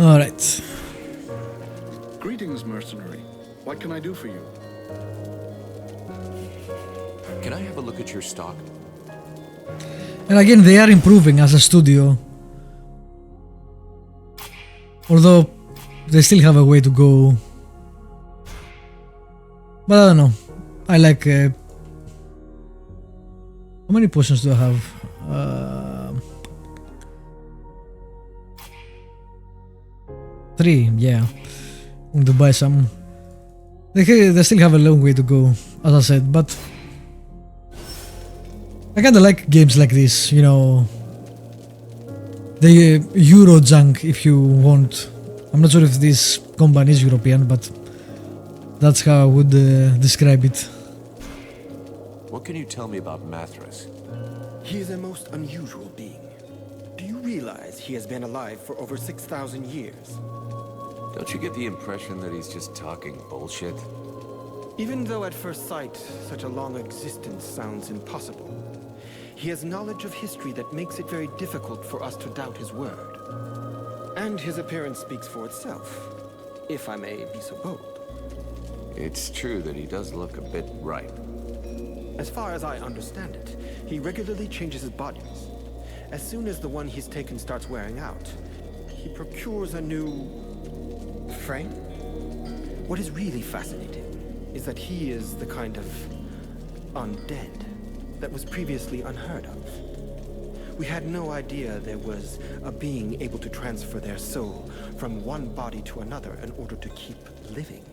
Alright. Greetings, mercenary. What can I do for you? Can I have a look at your stock? And again, they are improving as a studio. Although, they still have a way to go. But I don't know. I like... how many potions do I have? 3, yeah. I'm going to buy some. They still have a long way to go, as I said, but... I kinda like games like this, you know... The Euro junk, if you want. I'm not sure if this company is European, but... That's how I would describe it. What can you tell me about Mathras? He is a most unusual being. Do you realize he has been alive for over 6,000 years? Don't you get the impression that he's just talking bullshit? Even though at first sight, such a long existence sounds impossible, he has knowledge of history that makes it very difficult for us to doubt his word. And his appearance speaks for itself, if I may be so bold. It's true that he does look a bit ripe. As far as I understand it, he regularly changes his bodies. As soon as the one he's taken starts wearing out, he procures a new... frame? What is really fascinating is that he is the kind of undead that was previously unheard of. We had no idea there was a being able to transfer their soul from one body to another in order to keep living.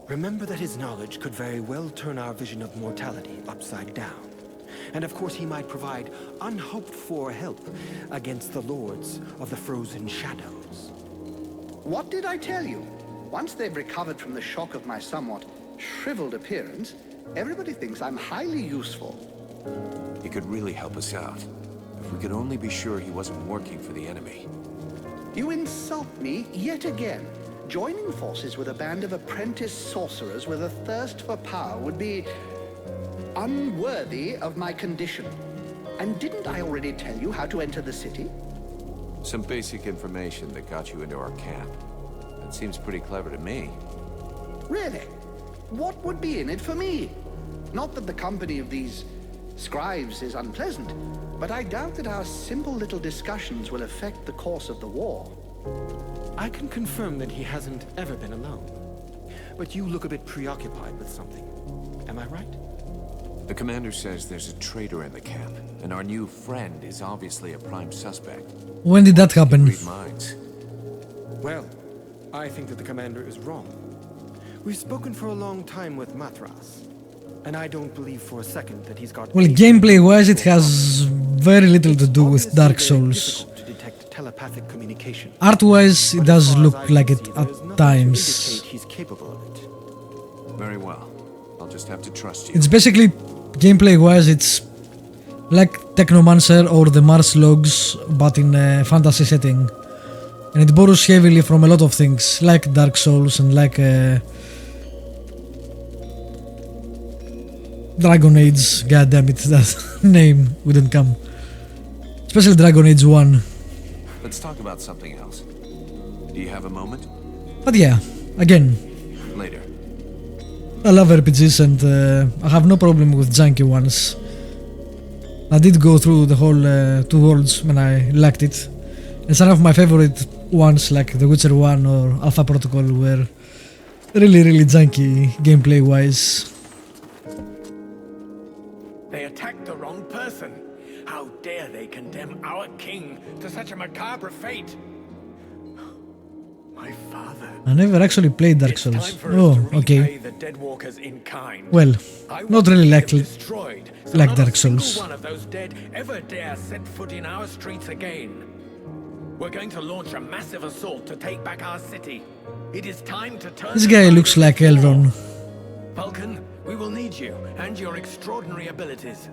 Remember that his knowledge could very well turn our vision of mortality upside down. And of course he might provide unhoped-for help against the lords of the frozen shadows. What did I tell you? Once they've recovered from the shock of my somewhat shriveled appearance, everybody thinks I'm highly useful. He could really help us out. If we could only be sure he wasn't working for the enemy. You insult me yet again. Joining forces with a band of apprentice sorcerers with a thirst for power would be unworthy of my condition. And didn't I already tell you how to enter the city? Some basic information that got you into our camp. That seems pretty clever to me. Really? What would be in it for me? Not that the company of these scribes is unpleasant, but I doubt that our simple little discussions will affect the course of the war. I can confirm that he hasn't ever been alone. But you look a bit preoccupied with something. Am I right? The commander says there's a traitor in the camp, and our new friend is obviously a prime suspect. When did that happen? Read minds. Well, I think that the commander is wrong. We've spoken for a long time with Mathras, and I don't believe for a second that he's got... Well, gameplay-wise, it has very little to do with Dark Souls. To detect telepathic communication. Art-wise, it does look like it at times. He's capable of it. Very well. I'll just have to trust you. It's basically, gameplay-wise, it's like Technomancer or the Mars Logs, but in a fantasy setting. And it borrows heavily from a lot of things, like Dark Souls and like Dragon Age. God damn it, that name wouldn't come. Especially Dragon Age 1. Let's talk about something else. Do you have a moment? But yeah, again, Later. I love RPGs and I have no problem with junky ones. I did go through the whole 2 worlds when I liked it. And some of my favorite ones like The Witcher 1 or Alpha Protocol were really junky gameplay wise. They attacked the wrong person. How dare they condemn our king to such a macabre fate? My father. I never actually played Dark It's time Souls. for us Oh, to okay. repay the Deadwalkers in kind. Well, I not want really them like destroyed, so like not Dark a single Souls. one of those dead ever dare set foot in our streets again. We're going to launch a massive assault to take back our city. It is time to turn. This guy looks like Elrond. Vulcan, we will need you and your extraordinary abilities.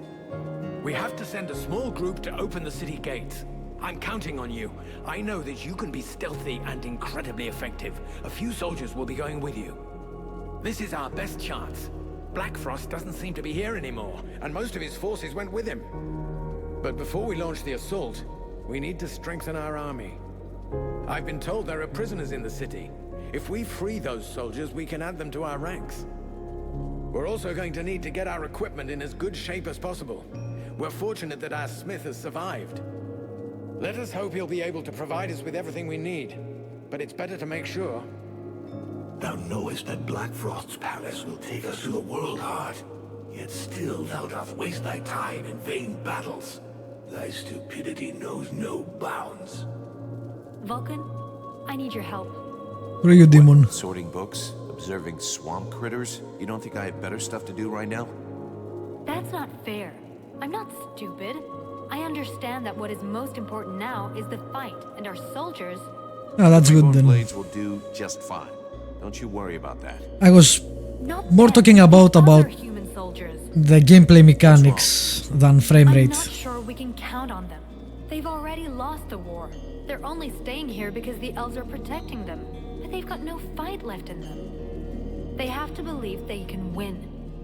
We have to send a small group to open the city gates. I'm counting on you. I know that you can be stealthy and incredibly effective. A few soldiers will be going with you. This is our best chance. Black Frost doesn't seem to be here anymore, and most of his forces went with him. But before we launch the assault, we need to strengthen our army. I've been told there are prisoners in the city. If we free those soldiers, we can add them to our ranks. We're also going to need to get our equipment in as good shape as possible. We're fortunate that our smith has survived. Let us hope he'll be able to provide us with everything we need. But it's better to make sure. Thou knowest that Black Frost's palace will take us to the world heart, yet still thou dost waste thy time in vain battles. Thy stupidity knows no bounds. Vulcan, I need your help. What are you, demon? Sorting books? Observing swamp critters? You don't think I have better stuff to do right now? That's not fair. I'm not stupid. I understand that what is most important now is the fight, and our soldiers... Ah, that's good Reborn then. blades will do just fine. Don't you worry about that. I was Not more them, talking other about human soldiers. the gameplay mechanics than frame I'm rate. not sure we can count on them. They've already lost the war. They're only staying here because the elves are protecting them. But they've got no fight left in them. They have to believe they can win.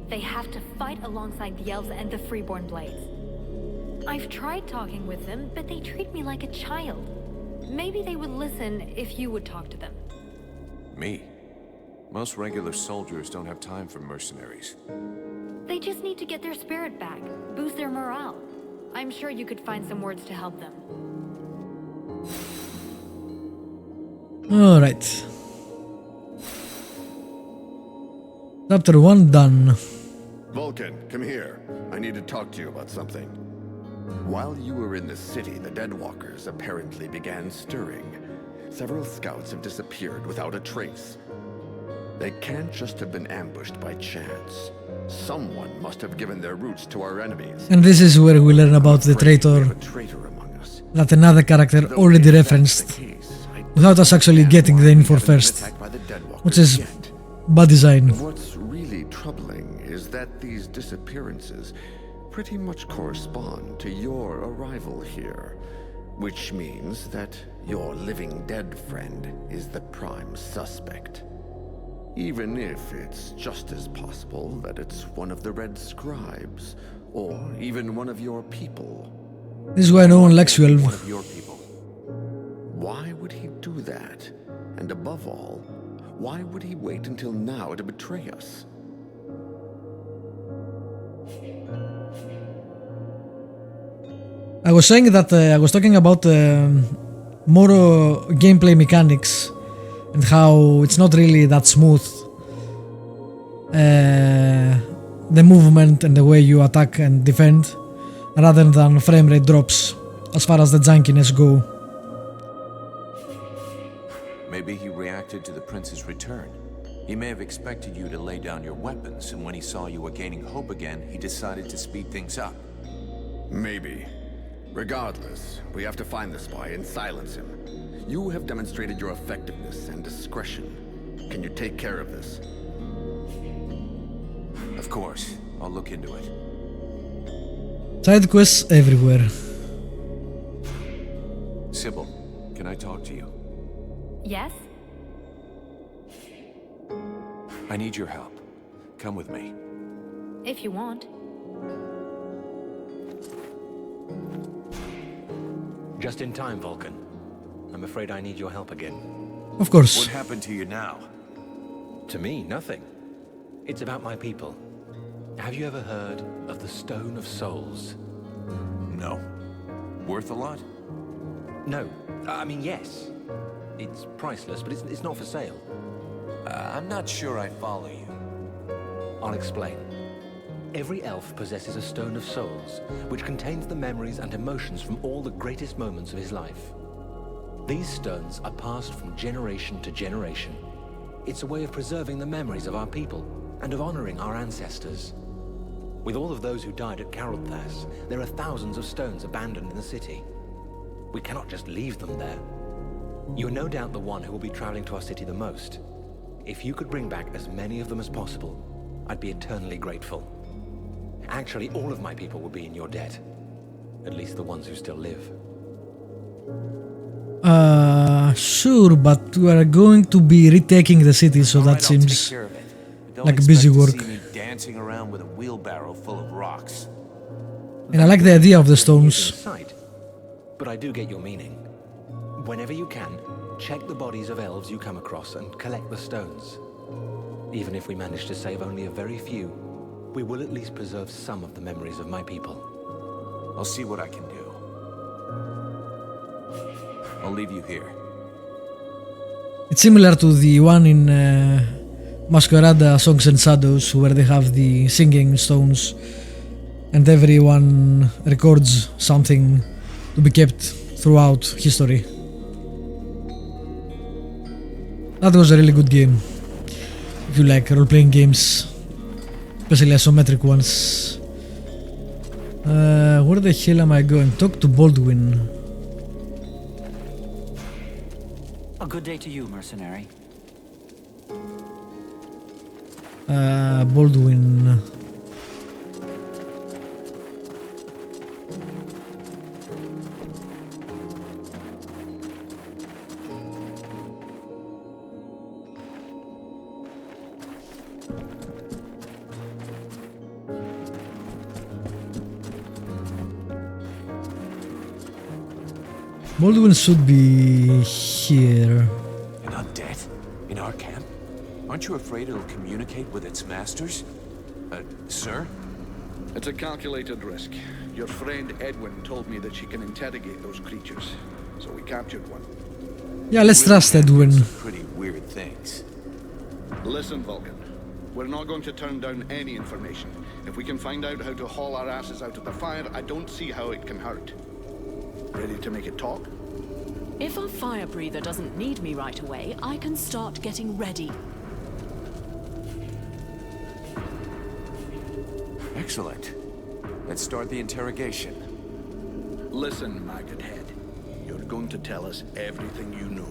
They have to fight alongside the elves and the freeborn blades. I've tried talking with them, but they treat me like a child. Maybe they would listen if you would talk to them. Me? Most regular soldiers don't have time for mercenaries. They just need to get their spirit back, boost their morale. I'm sure you could find some words to help them. Alright. Chapter 1 done. Vulcan, come here. I need to talk to you about something. While you were in the city, the Deadwalkers apparently began stirring. Several scouts have disappeared without a trace. They can't just have been ambushed by chance. Someone must have given their roots to our enemies. And this is where we learn about the Afraid we traitor have a traitor among us. that another character Though already if that's referenced, the case, I without us actually understand getting why the we info haven't been first, attacked by the Deadwalkers which is yet. bad design. What's really troubling is that these disappearances pretty much correspond to your arrival here, which means that your living dead friend is the prime suspect. Even if it's just as possible that it's one of the Red Scribes, or even one of your people. This is why no one likes you, One Elf. of your people. Why would he do that? And above all, why would he wait until now to betray us? I was saying that I was talking about more gameplay mechanics and how it's not really that smooth. The movement and the way you attack and defend, rather than frame rate drops as far as the junkiness go. Maybe he reacted to the prince's return. He may have expected you to lay down your weapons, and when he saw you were gaining hope again, he decided to speed things up. Maybe. Regardless, we have to find the spy and silence him. You have demonstrated your effectiveness and discretion. Can you take care of this? Of course. I'll look into it. Side quests everywhere. Sybil, can I talk to you? Yes? I need your help. Come with me. If you want. Just in time, Vulcan. I'm afraid I need your help again. Of course. What happened to you now? To me, nothing. It's about my people. Have you ever heard of the Stone of Souls? No. Worth a lot? No. I mean, yes. It's priceless, but it's not for sale. I'm not sure I follow you. I'll explain. Every elf possesses a Stone of Souls, which contains the memories and emotions from all the greatest moments of his life. These stones are passed from generation to generation. It's a way of preserving the memories of our people and of honoring our ancestors. With all of those who died at Carolthas, there are thousands of stones abandoned in the city. We cannot just leave them there. You're no doubt the one who will be traveling to our city the most. If you could bring back as many of them as possible, I'd be eternally grateful. Actually, all of my people will be in your debt. At least the ones who still live. Sure, but we are going to be retaking the city, so that Alright, I'll seems take care of it. But don't like expect busy to work. see me dancing around with a wheelbarrow full of rocks. And I like the idea of the In stones. sight, but I do get your meaning. Whenever you can, check the bodies of elves you come across and collect the stones. Even if we manage to save only a very few, we will at least preserve some of the memories of my people. I'll see what I can do. I'll leave you here. It's similar to the one in Masquerada Songs and Shadows, where they have the singing stones and everyone records something to be kept throughout history. That was a really good game if you like role-playing games, especially isometric ones. Where the hell am I going? Talk to Baldwin. A good day to you, mercenary. Baldwin. Baldwin should be here. An undead? In our camp? Aren't you afraid it'll communicate with its masters? Sir? It's a calculated risk. Your friend Edwin told me that she can interrogate those creatures, so we captured one. Yeah, let's trust Edwin. Some pretty weird things. Listen, Vulcan. We're not going to turn down any information. If we can find out how to haul our asses out of the fire, I don't see how it can hurt. Ready to make it talk? If our fire breather doesn't need me right away, I can start getting ready. Excellent. Let's start the interrogation. Listen, maggot head. You're going to tell us everything you know.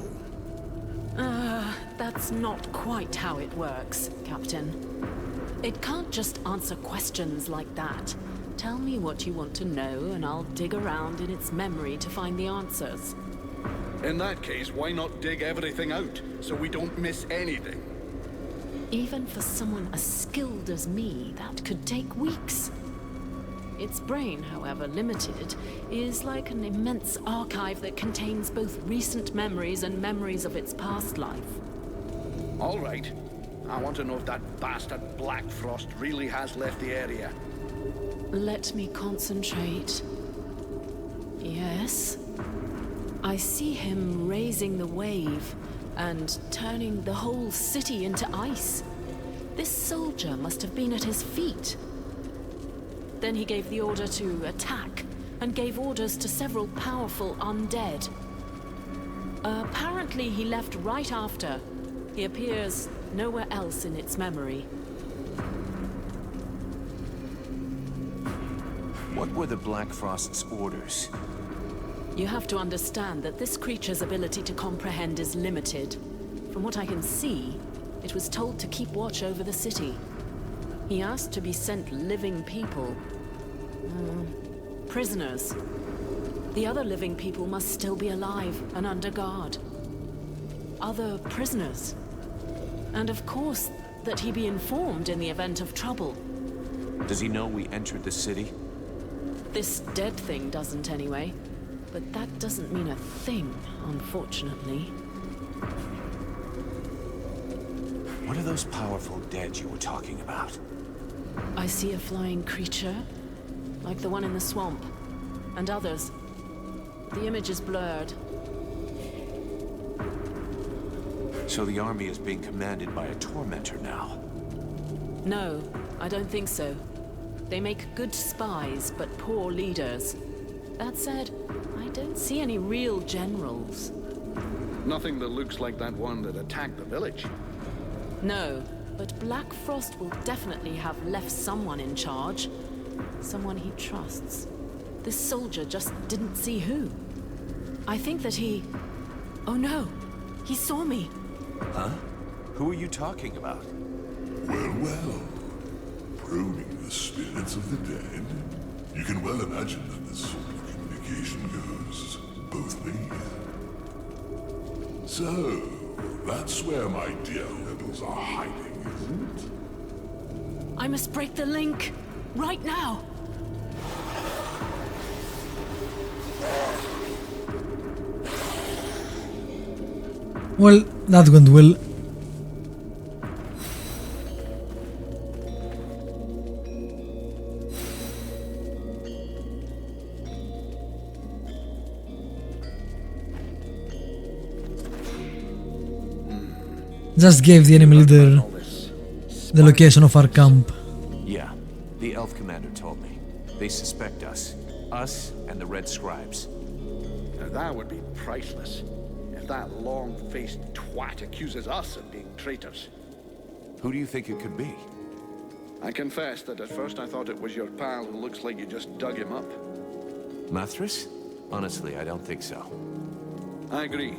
That's not quite how it works, Captain. It can't just answer questions like that. Tell me what you want to know, and I'll dig around in its memory to find the answers. In that case, why not dig everything out, so we don't miss anything? Even for someone as skilled as me, that could take weeks. Its brain, however limited, is like an immense archive that contains both recent memories and memories of its past life. All right. I want to know if that bastard Black Frost really has left the area. Let me concentrate. Yes. I see him raising the wave and turning the whole city into ice. This soldier must have been at his feet. Then he gave the order to attack and gave orders to several powerful undead. Apparently he left right after. He appears nowhere else in its memory. What were the Black Frost's orders? You have to understand that this creature's ability to comprehend is limited. From what I can see, it was told to keep watch over the city. He asked to be sent living people. Prisoners. The other living people must still be alive and under guard. Other prisoners. And of course, that he be informed in the event of trouble. Does he know we entered the city? This dead thing doesn't anyway. But that doesn't mean a thing, unfortunately. What are those powerful dead you were talking about? I see a flying creature, like the one in the swamp, and others. The image is blurred. So the army is being commanded by a tormentor now? No, I don't think so. They make good spies, but poor leaders. That said, I don't see any real generals. Nothing that looks like that one that attacked the village. No, but Black Frost will definitely have left someone in charge. Someone he trusts. This soldier just didn't see who. I think that he... Oh no! He saw me! Huh? Who are you talking about? Well. Probing the spirits of the dead. You can well imagine that this sort of communication goes both ways. So, that's where my dear rebels are hiding, isn't it? I must break the link! Right now! Well, that went well. Just gave the enemy leader the location of our camp. Yeah, the elf commander told me. They suspect us. Us and the Red Scribes. Now that would be priceless. If that long-faced twat accuses us of being traitors. Who do you think it could be? I confess that at first I thought it was your pal who looks like you just dug him up. Mathras? Honestly, I don't think so. I agree.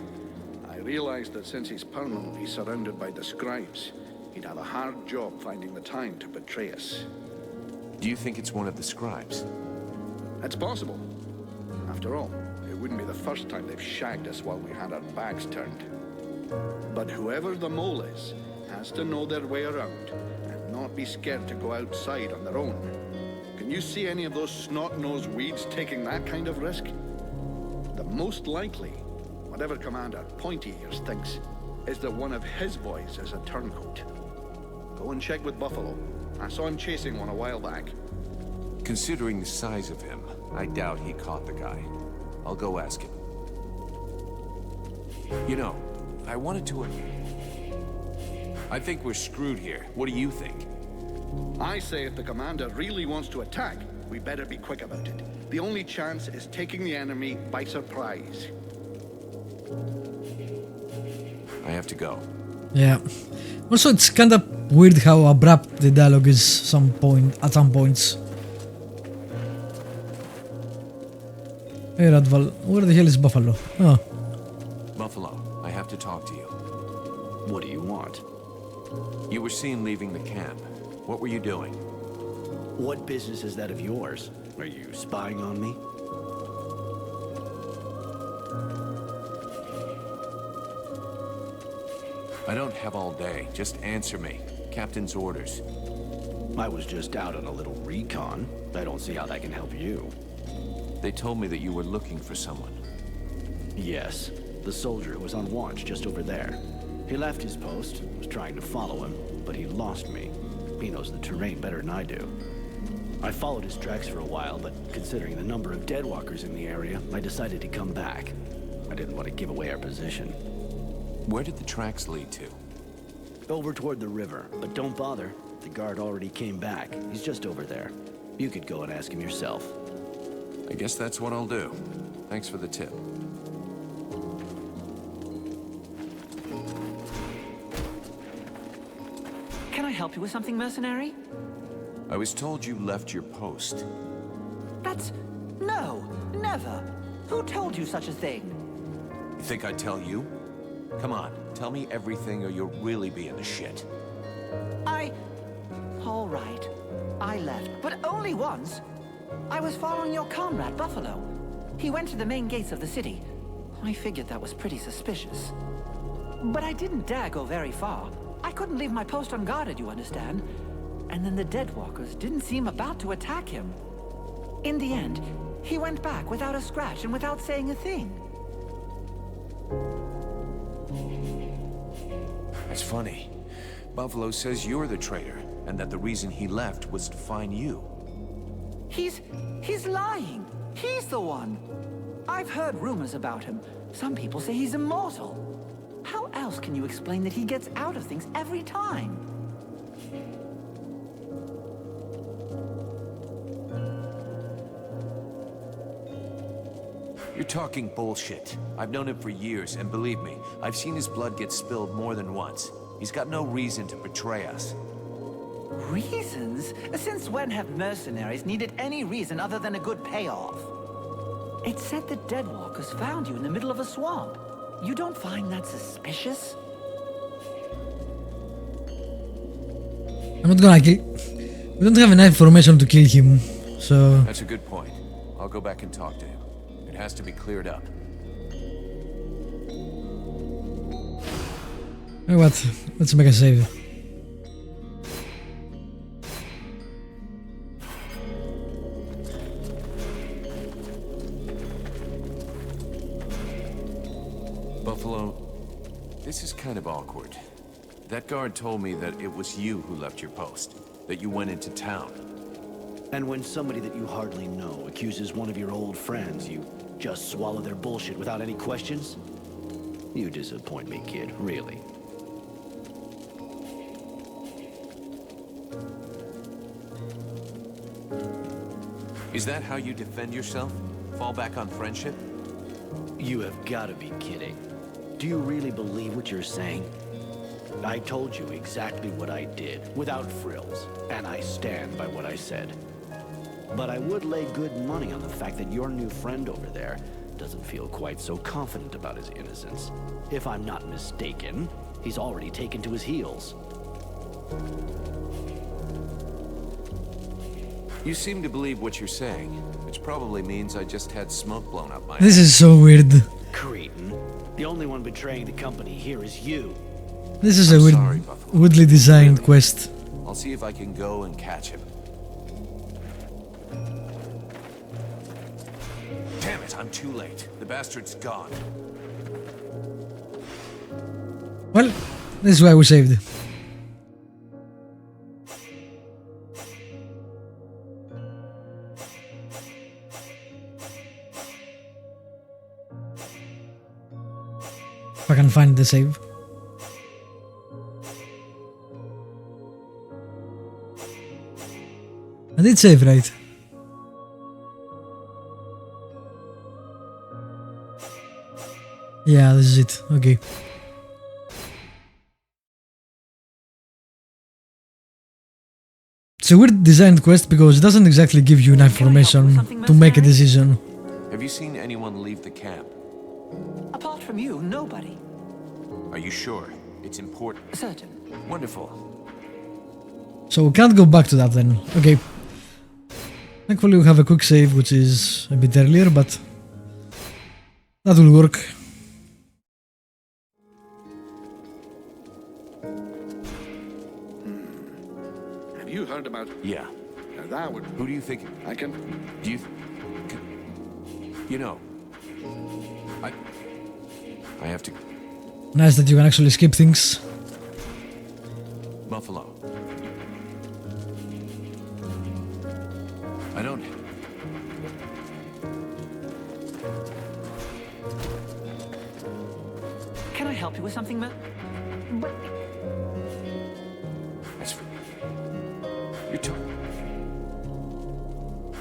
I realized that since he's permanently surrounded by the scribes, he'd have a hard job finding the time to betray us. Do you think it's one of the scribes? It's possible. After all, it wouldn't be the first time they've shagged us while we had our backs turned. But whoever the mole is, has to know their way around, and not be scared to go outside on their own. Can you see any of those snot-nosed weeds taking that kind of risk? The most likely, whatever Commander Pointy Ears thinks, is that one of his boys is a turncoat. Go and check with Buffalo. I saw him chasing one a while back. Considering the size of him, I doubt he caught the guy. I'll go ask him. You know, I wanted to... I think we're screwed here. What do you think? I say if the commander really wants to attack, we better be quick about it. The only chance is taking the enemy by surprise. I have to go. Yeah. Also, it's kind of weird how abrupt the dialogue is at some points. Hey Radval, where the hell is Buffalo? Oh. Buffalo, I have to talk to you. What do you want? You were seen leaving the camp. What were you doing? What business is that of yours? Are you spying on me? I don't have all day. Just answer me. Captain's orders. I was just out on a little recon. I don't see how that can help you. They told me that you were looking for someone. Yes. The soldier was on watch just over there. He left his post, was trying to follow him, but he lost me. He knows the terrain better than I do. I followed his tracks for a while, but considering the number of deadwalkers in the area, I decided to come back. I didn't want to give away our position. Where did the tracks lead to? Over toward the river, but don't bother. The guard already came back. He's just over there. You could go and ask him yourself. I guess that's what I'll do. Thanks for the tip. Can I help you with something, mercenary? I was told you left your post. That's... no, never. Who told you such a thing? You think I'd tell you? Come on, tell me everything or you'll really be in the shit. All right. I left, but only once. I was following your comrade, Buffalo. He went to the main gates of the city. I figured that was pretty suspicious. But I didn't dare go very far. I couldn't leave my post unguarded, you understand? And then the Deadwalkers didn't seem about to attack him. In the end, he went back without a scratch and without saying a thing. That's funny. Buffalo says you're the traitor, and that the reason he left was to find you. He's lying. He's the one. I've heard rumors about him. Some people say he's immortal. How else can you explain that he gets out of things every time? You're talking bullshit. I've known him for years, and believe me, I've seen his blood get spilled more than once. He's got no reason to betray us. Reasons? Since when have mercenaries needed any reason other than a good payoff? It said the Deadwalkers found you in the middle of a swamp. You don't find that suspicious? I'm not gonna kill... We don't have enough information to kill him, so... That's a good point. I'll go back and talk to him. It has to be cleared up. You know what? Let's make a save. Buffalo, This is kind of awkward. That guard told me that it was you who left your post, that you went into town. And when somebody that you hardly know accuses one of your old friends, you just swallow their bullshit without any questions? You disappoint me, kid, really. Is that how you defend yourself? Fall back on friendship? You have got to be kidding. Do you really believe what you're saying? I told you exactly what I did, without frills, and I stand by what I said. But I would lay good money on the fact that your new friend over there doesn't feel quite so confident about his innocence. If I'm not mistaken, he's already taken to his heels. You seem to believe what you're saying, which probably means I just had smoke blown up my This ass. is so weird. Cretin. The only one betraying the company here is you. This is a weird, sorry, Buffalo. weirdly designed quest. I'll see if I can go and catch him. Damn it, I'm too late. The bastard's gone. Well, this is why we saved. If I can find the save. I did save, right? Yeah, this is it. Okay. It's a weird designed quest because it doesn't exactly give you enough information to make a decision. Have you seen anyone leave the camp? Apart from you, nobody. Are you sure? It's important. Certain. Wonderful. So we can't go back to that then. Okay. Thankfully we have a quick save which is a bit earlier, but that will work. Have you heard about... Yeah. Now that would... Who do you think? I can... Do you... You know... I have to... Nice that you can actually skip things. Buffalo. I don't... Can I help you with something, Matt? But... That's... You're talking...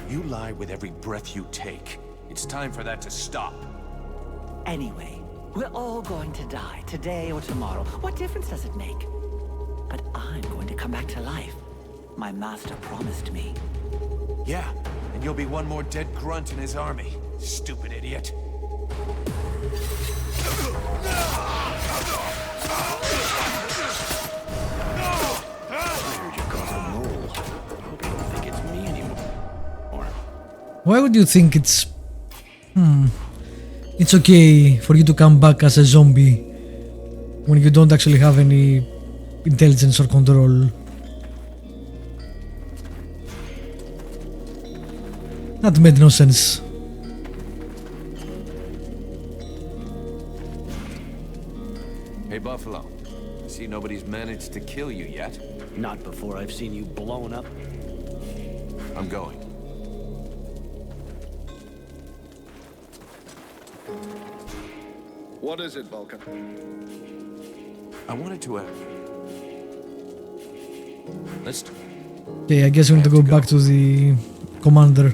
You lie with every breath you take. It's time for that to stop. Anyway, we're all going to die, today or tomorrow. What difference does it make? But I'm going to come back to life. My master promised me. Yeah, and you'll be one more dead grunt in his army. Stupid idiot. Why would you think it's... It's okay for you to come back as a zombie when you don't actually have any intelligence or control? That made no sense. Hey, Buffalo. I see nobody's managed to kill you yet. Not before I've seen you blown up. I'm going. What is it, Vulcan? I wanted to let's... Okay, I guess we need to go back to the commander.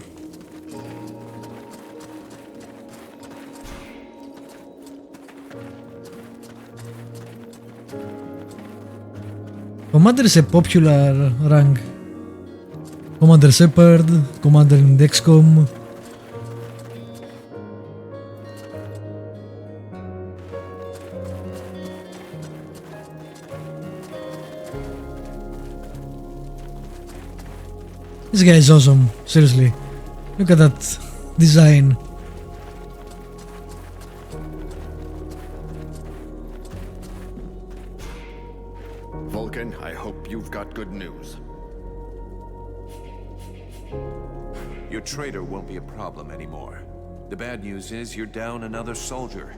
Commander is a popular rank. Commander Shepard, Commander in XCOM. This guy is awesome, seriously. Look at that design. Vulcan, I hope you've got good news. Your traitor won't be a problem anymore. The bad news is you're down another soldier.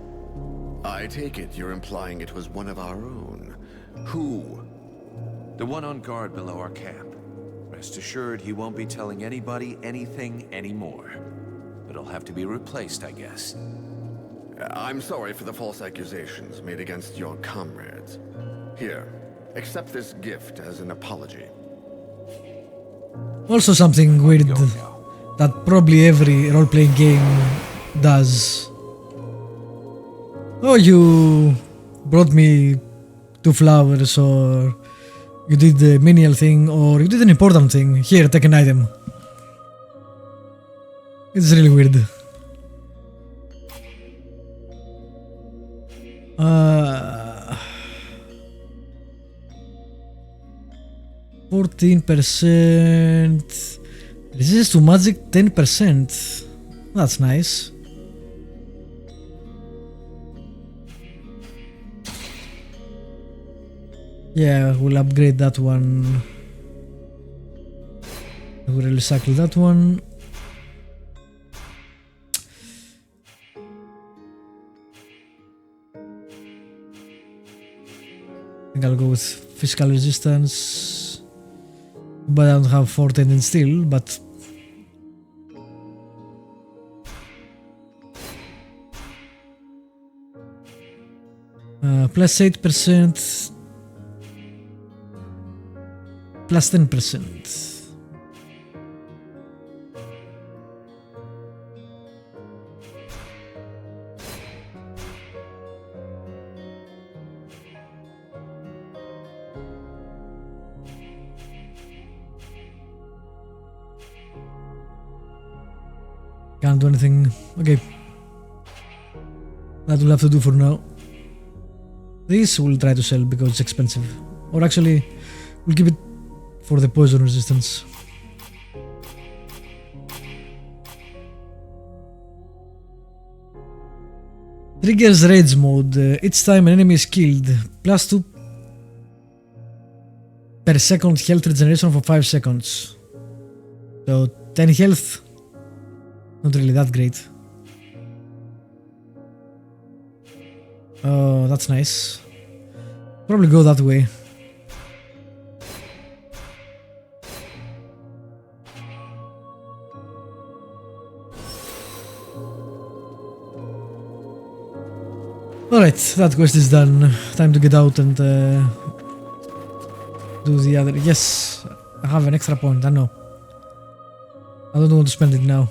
I take it you're implying it was one of our own. Who? The one on guard below our camp. Rest assured he won't be telling anybody anything anymore. But it'll have to be replaced, I guess. I'm sorry for the false accusations made against your comrades. Here, accept this gift as an apology. Also something weird that probably every role-playing game does. Oh, you brought me 2 flowers, or you did the menial thing, or you did an important thing. Here, take an item. It's really weird. 14%. Resistance to magic 10%. That's nice. Yeah, we'll upgrade that one. We'll recycle that one. I think I'll go with physical resistance, but I don't have 14 in steel, but plus 8%, plus 10%. Can't do anything. Okay. That will have to do for now. This we'll try to sell because it's expensive. Or actually, we'll keep it for the poison resistance. Triggers rage mode. Each time an enemy is killed, plus 2 per second health regeneration for 5 seconds. So 10 health. Not really that great. Oh, that's nice. Probably go that way. Alright, that quest is done. Time to get out and do the other. Yes, I have an extra point, I know. I don't want to spend it now.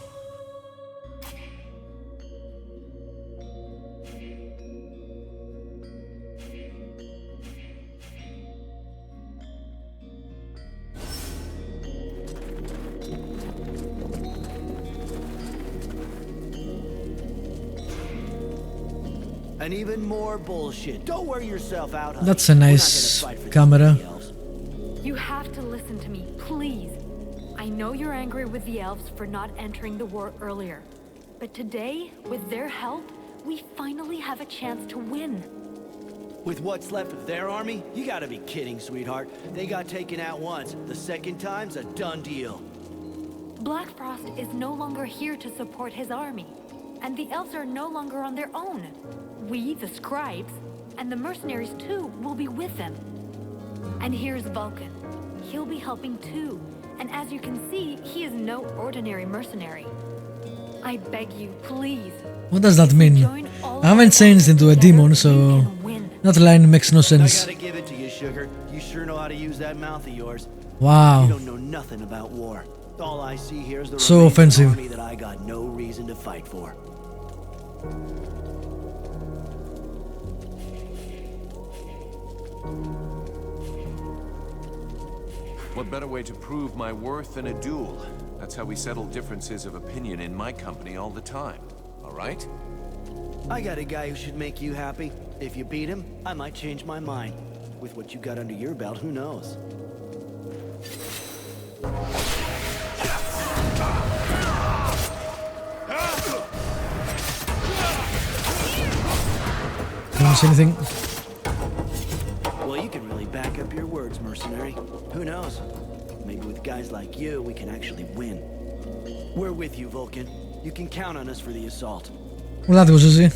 And even more bullshit. Don't wear yourself out, honey. That's a nice camera. You have to listen to me, please. I know you're angry with the elves for not entering the war earlier. But today, with their help, we finally have a chance to win. With what's left of their army? You gotta be kidding, sweetheart. They got taken out once. The second time's a done deal. Black Frost is no longer here to support his army. And the elves are no longer on their own. We, the scribes, and the mercenaries too, will be with them. And here's Vulcan. He'll be helping too. And as you can see, he is no ordinary mercenary. I beg you, please. What does that mean? I haven't changed into a demon, so that line makes no sense. I gotta give it to you, sugar. You sure know how to use that mouth of yours. Wow. You don't know nothing about war. All I see here is the so offensive army that I got no reason to fight for. What better way to prove my worth than a duel? That's how we settle differences of opinion in my company all the time. All right? I got a guy who should make you happy. If you beat him, I might change my mind. With what you got under your belt, who knows? Don't see anything. Well, you can really back up your words, mercenary. Who knows? Maybe with guys like you, we can actually win. We're with you, Vulcan. You can count on us for the assault. Well, that was easy.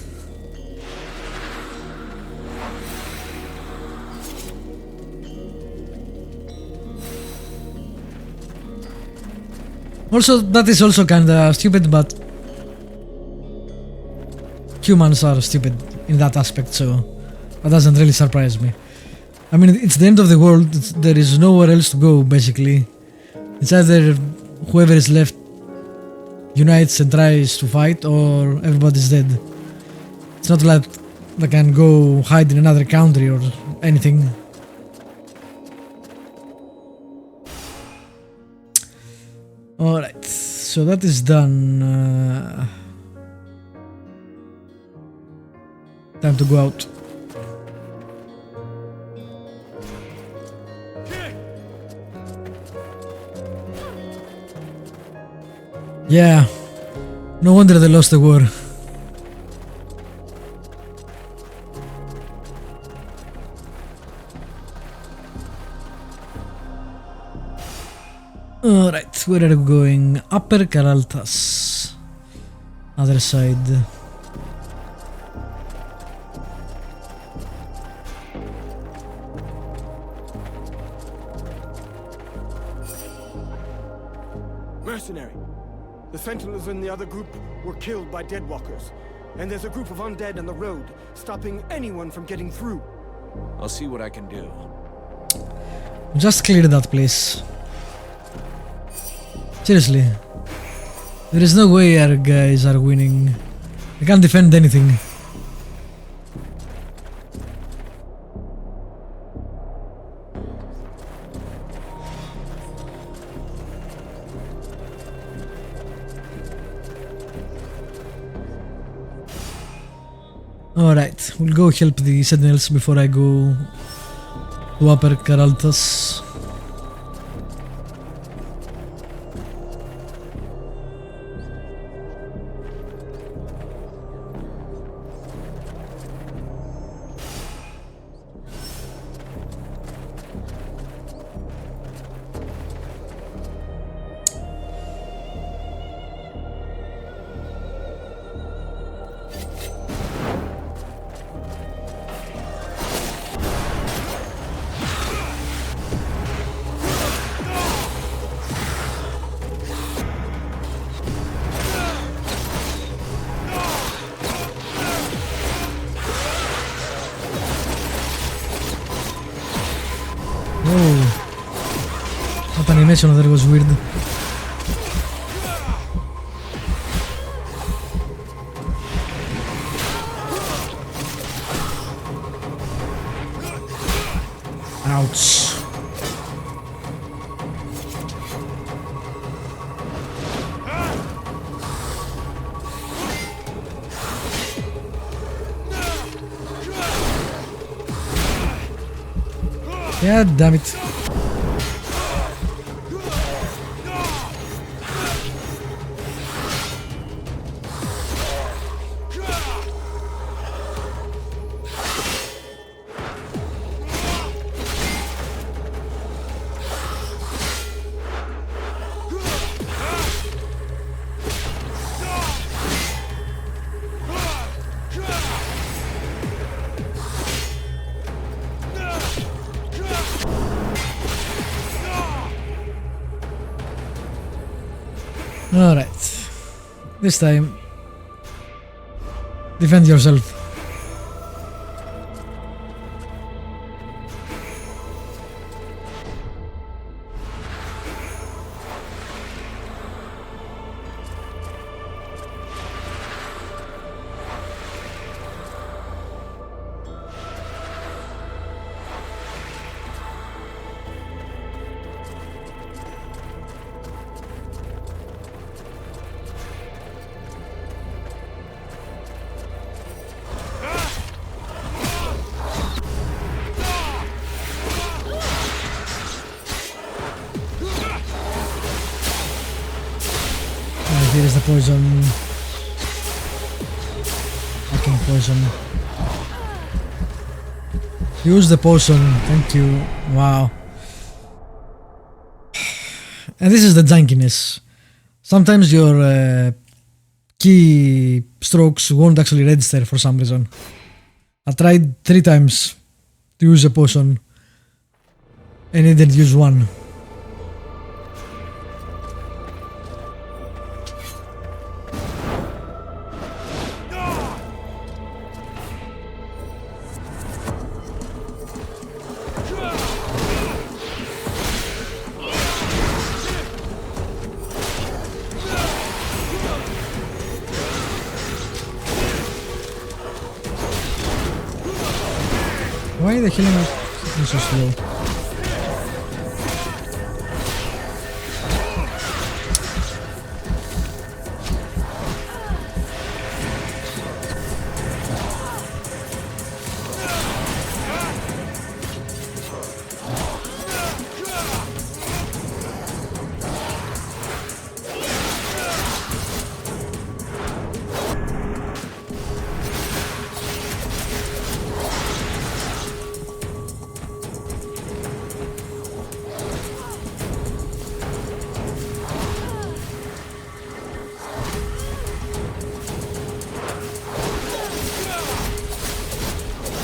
Also, that is also kinda stupid, but humans are stupid in that aspect, so that doesn't really surprise me. I mean, it's the end of the world, there is nowhere else to go, basically. It's either whoever is left unites and tries to fight, or everybody's dead. It's not like they can go hide in another country or anything. Alright, so that is done. Time to go out. Yeah, no wonder they lost the war. Alright, where are we going? Upper Caraltas. Other side. Mercenary. The Sentinels in the other group were killed by Deadwalkers. And there's a group of undead on the road, stopping anyone from getting through. I'll see what I can do. Just clear that place. Seriously. There is no way our guys are winning. They can't defend anything. Alright, we'll go help the Sentinels before I go to Upper Caraltas. Whoa. That animation there was weird. Ouch. Yeah, damn it. Alright. This time, defend yourself. Here is the poison. Fucking poison. Use the potion. Thank you. Wow. And this is the jankiness. Sometimes your key strokes won't actually register for some reason. I tried 3 times to use a potion and it didn't use one. Why the hell am I so slow?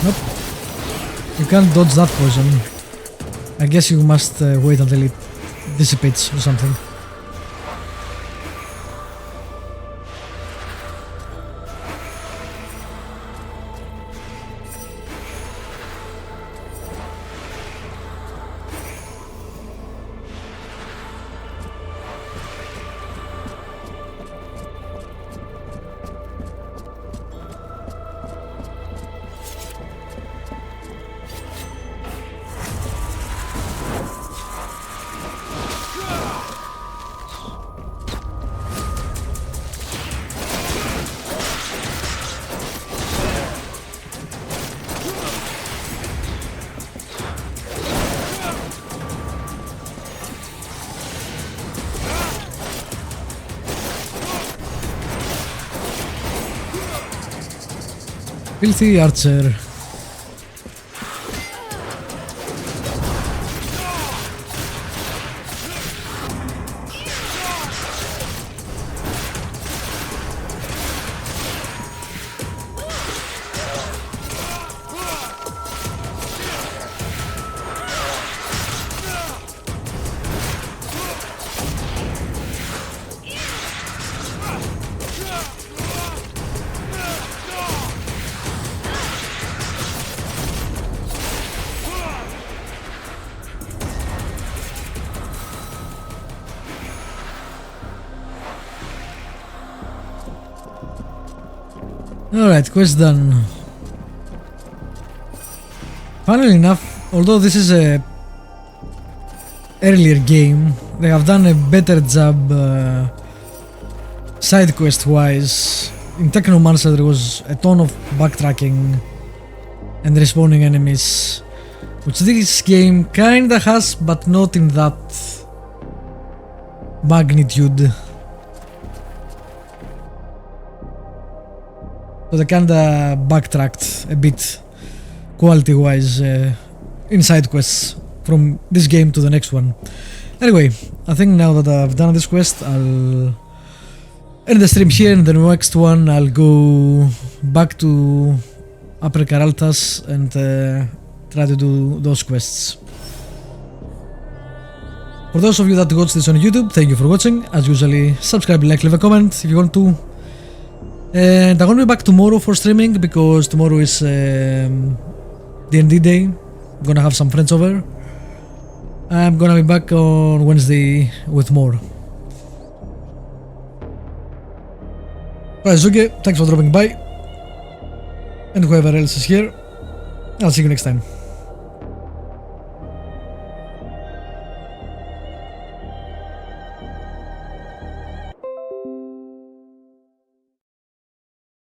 Nope. You can't dodge that poison. I guess you must wait until it dissipates or something. Filthy archer. Alright, quest done. Funnily enough, although this is a earlier game, they have done a better job side quest wise. In Technomancer there was a ton of backtracking and respawning enemies, which this game kinda has, but not in that magnitude. So they kinda backtracked a bit quality wise in side quests from this game to the next one. Anyway, I think now that I've done this quest, I'll end the stream here. In the next one I'll go back to Upper Caraltas and try to do those quests. For those of you that watch this on YouTube, thank you for watching. As usually, subscribe, like, leave a comment if you want to. And I'm gonna be back tomorrow for streaming because tomorrow is D&D day. I'm gonna have some friends over. I'm gonna be back on Wednesday with more. Alright, Zuge, thanks for dropping by. And whoever else is here, I'll see you next time.